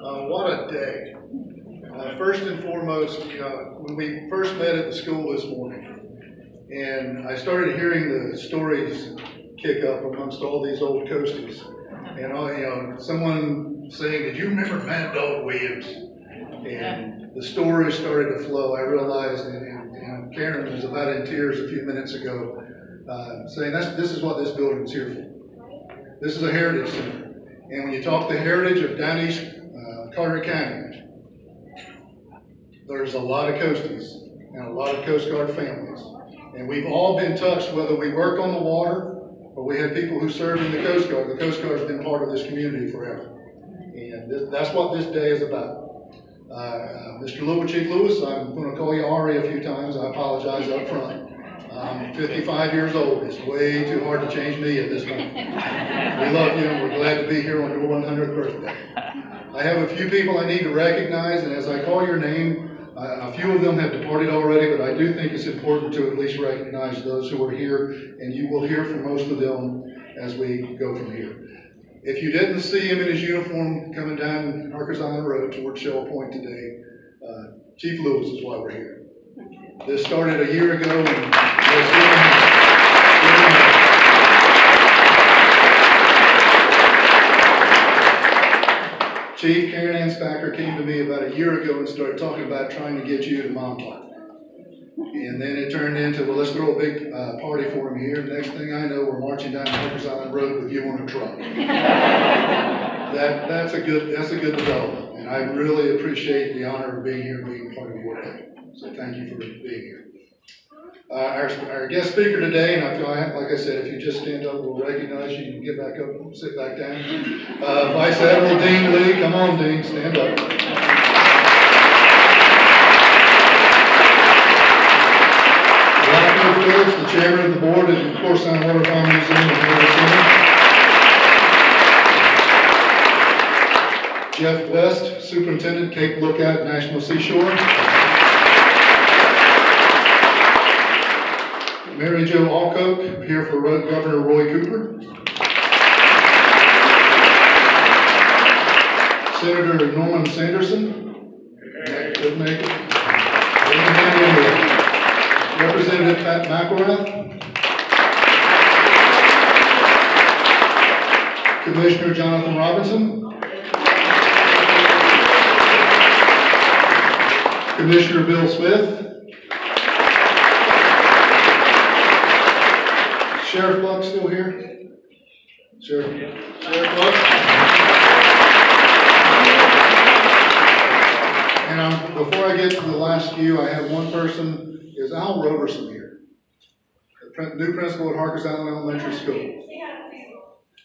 What a day. First and foremost, when we first met at the school this morning, and I started hearing the stories kick up amongst all these old coasties, and someone saying, "Did you remember Mad Dog Williams?" And the stories started to flow. I realized, and Karen was about in tears a few minutes ago, saying this is what this building is here for. This is a heritage center. And when you talk the heritage of down east Carteret County, there's a lot of coasties and a lot of Coast Guard families. And we've all been touched, whether we work on the water or we have people who serve in the Coast Guard. The Coast Guard's been part of this community forever. And that's what this day is about. Mr. Chief Lewis, I'm going to call you Ari a few times. I apologize up front. I'm 55 years old. It's way too hard to change me at this point. We love you, and we're glad to be here on your 100th birthday. I have a few people I need to recognize, and as I call your name, a few of them have departed already, but I do think it's important to at least recognize those who are here, and you will hear from most of them as we go from here. If you didn't see him in his uniform coming down Harkers Island Road toward Shell Point today, Chief Lewis is why we're here. This started a year ago, and Chief Karen Ann Spacker came to me about a year ago and started talking about trying to get you to Montauk. And then it turned into, well, let's throw a big party for him here. Next thing I know, we're marching down Harkers Island Road with you on a truck. That's a good development, and I really appreciate the honor of being here and being part of your day. So thank you for being here. Our guest speaker today, and like I said, if you just stand up, we'll recognize you. You can get back up and sit back down. Vice Admiral Dean Lee, come on, Dean, stand up. Rocco Phillips, the chairman of the board at the Porcine Water Farm Museum of Arizona. Jeff West, Superintendent, Cape Lookout National Seashore. Mary Jo Alcock, here for Governor Roy Cooper. Senator Norman Sanderson. Couldn't make it. Representative Pat McElrath. Commissioner Jonathan Robinson. Commissioner Bill Smith. Sheriff Buck still here? Sheriff Buck? And before I get to the last few, I have one person, is Al Roberson here, the new principal at Harkers Island Elementary School.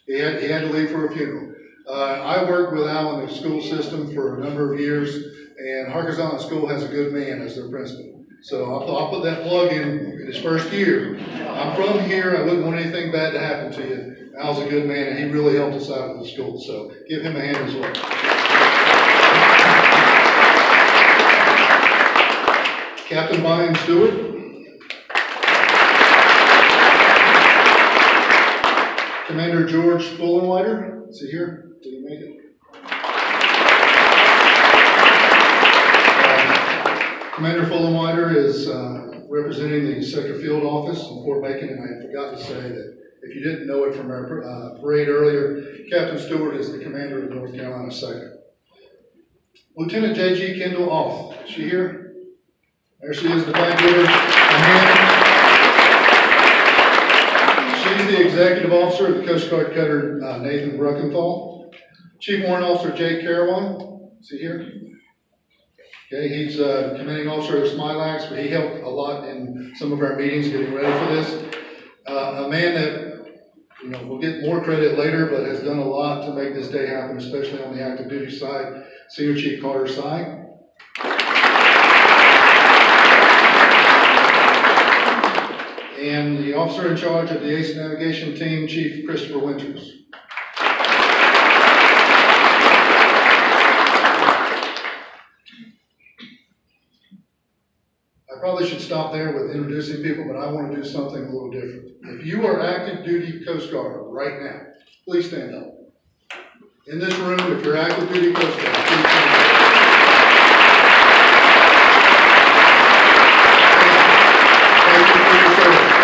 He had to leave for a funeral. I worked with Al in the school system for a number of years, and Harkers Island School has a good man as their principal. So I'll put that plug in his first year. I'm from here. I wouldn't want anything bad to happen to you. Al's a good man, and he really helped us out with the school. So give him a hand as well. Captain Brian Stewart. Commander George Fullenwider. Is he here? Did he make it? Commander Fullenwider is representing the Sector Field Office in Fort Macon, and I forgot to say that if you didn't know it from our parade earlier, Captain Stewart is the commander of North Carolina 2nd. Lieutenant J.G. Kendall Off. Is she here? There she is in the back here. She's the executive officer of the Coast Guard cutter Nathan Bruckenthal. Chief Warrant Officer Jake Carawan. Is he here? Okay, he's commanding officer of Smilax, but he helped a lot in some of our meetings getting ready for this. A man that will get more credit later, but has done a lot to make this day happen, especially on the active duty side, Senior Chief Carter Sy. And the officer in charge of the ACE Navigation Team, Chief Christopher Winters. I probably should stop there with introducing people, but I want to do something a little different. If you are active duty Coast Guard right now, please stand up. in this room, if you're active duty Coast Guard, please stand up. Thank you for your service.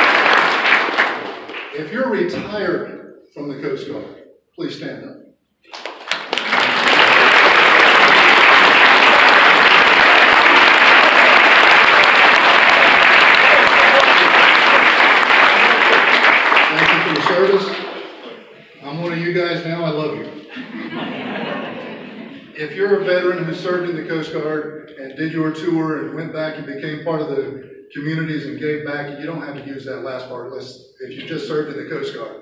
If you're retired from the Coast Guard, please stand up. Service. I'm one of you guys now. I love you. If you're a veteran who served in the Coast Guard and did your tour and went back and became part of the communities and gave back, you don't have to use that last part. If you just served in the Coast Guard,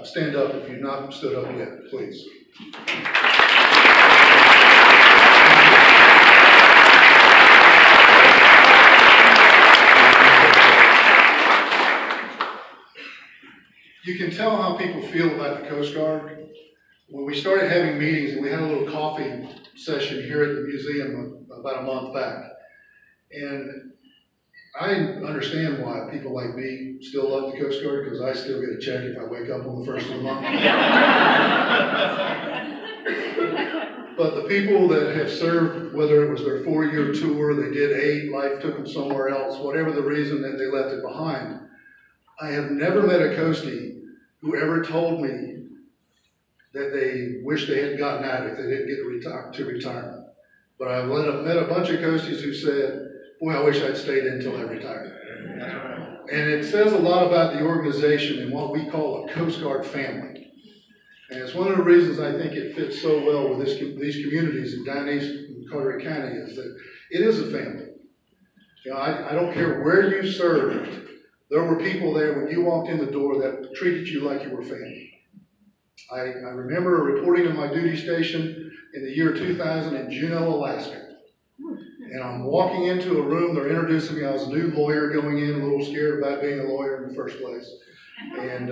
stand up if you've not stood up yet, please. You can tell how people feel about the Coast Guard. When we started having meetings, and we had a little coffee session here at the museum about a month back, and I understand why people like me still love the Coast Guard, because I still get a check if I wake up on the first of the month. But the people that have served, whether it was their 4-year tour, they did 8, life took them somewhere else, whatever the reason that they left it behind, I have never met a Coastie who ever told me that they wish they had gotten out if they didn't get to retirement. But I've met a bunch of Coasties who said, boy, I wish I'd stayed in until I retired. And it says a lot about the organization and what we call a Coast Guard family. And it's one of the reasons I think it fits so well with these communities in Down East and Carteret County is that it is a family. You know, I don't care where you served, there were people there when you walked in the door that treated you like you were family. I remember reporting in my duty station in the year 2000 in Juneau, Alaska. And I'm walking into a room, they're introducing me. I was a new lawyer going in, a little scared about being a lawyer in the first place. And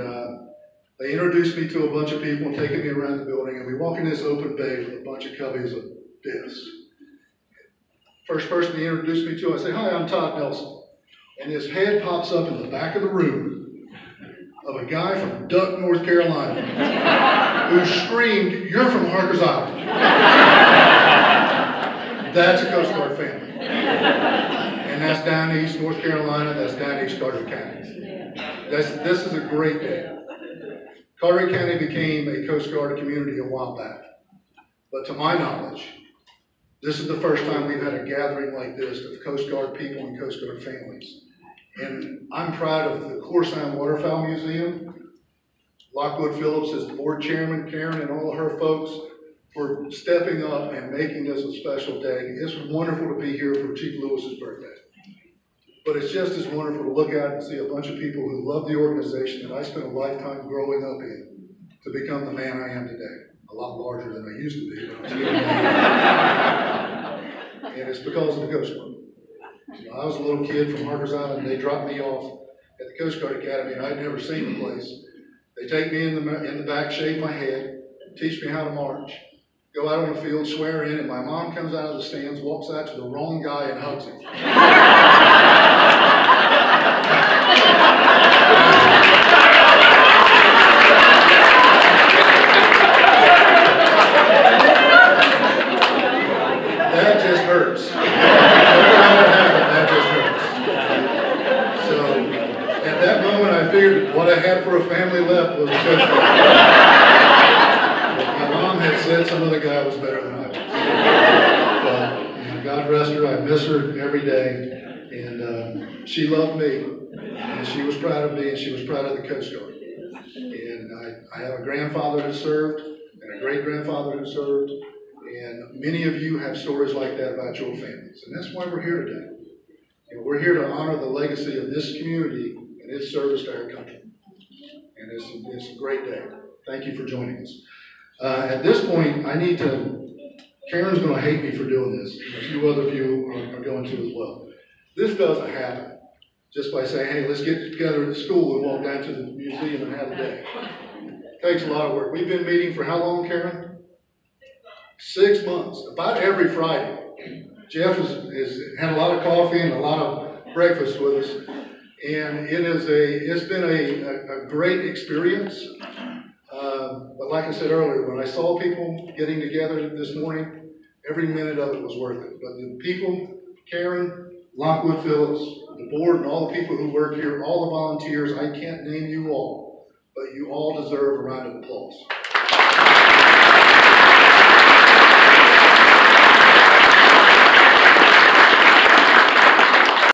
they introduced me to a bunch of people and taking me around the building. And we walk in this open bay with a bunch of cubbies of desks. First person they introduced me to, I say, hi, I'm Todd Nelson. And his head pops up in the back of the room of a guy from Duck, North Carolina, who screamed, "You're from Harkers Island." That's a Coast Guard family. And that's down East North Carolina, that's down East Carteret County. This is a great day. Carteret County became a Coast Guard community a while back. But to my knowledge, this is the first time we've had a gathering like this of Coast Guard people and Coast Guard families. And I'm proud of the Corsound Waterfowl Museum. Lockwood Phillips is the board chairman, Karen and all of her folks for stepping up and making this a special day. It's wonderful to be here for Chief Lewis's birthday. But it's just as wonderful to look out and see a bunch of people who love the organization that I spent a lifetime growing up in to become the man I am today. A lot larger than I used to be, but I'm still and it's because of the Coast Guard. You know, I was a little kid from Harkers Island, and they dropped me off at the Coast Guard Academy, and I'd never seen the place. They take me in the back, shave my head, teach me how to march, go out on the field, swear in, and my mom comes out of the stands, walks out to the wrong guy and hugs him. That just hurts. That just hurts. So, at that moment, I figured what I had for a family left was a Coast Guard. My mom had said some other guy was better than I was. But, you know, God rest her, I miss her every day. And she loved me. And she was proud of me, and she was proud of the Coast Guard. And I have a grandfather who served, and a great-grandfather who served. And many of you have stories like that about your families. And that's why we're here today. You know, we're here to honor the legacy of this community and its service to our country. And it's a great day. Thank you for joining us. At this point, Karen's going to hate me for doing this. A few other of you are going to as well. This doesn't happen just by saying, hey, let's get together at the school and walk down to the museum and have a day. It takes a lot of work. We've been meeting for how long, Karen? 6 months, about every Friday. Jeff has had a lot of coffee and a lot of breakfast with us, and it's been a great experience. But like I said earlier, when I saw people getting together this morning, every minute of it was worth it. But the people, Karen, Lockwood Phillips, the board, and all the people who work here, all the volunteers, I can't name you all, but you all deserve a round of applause.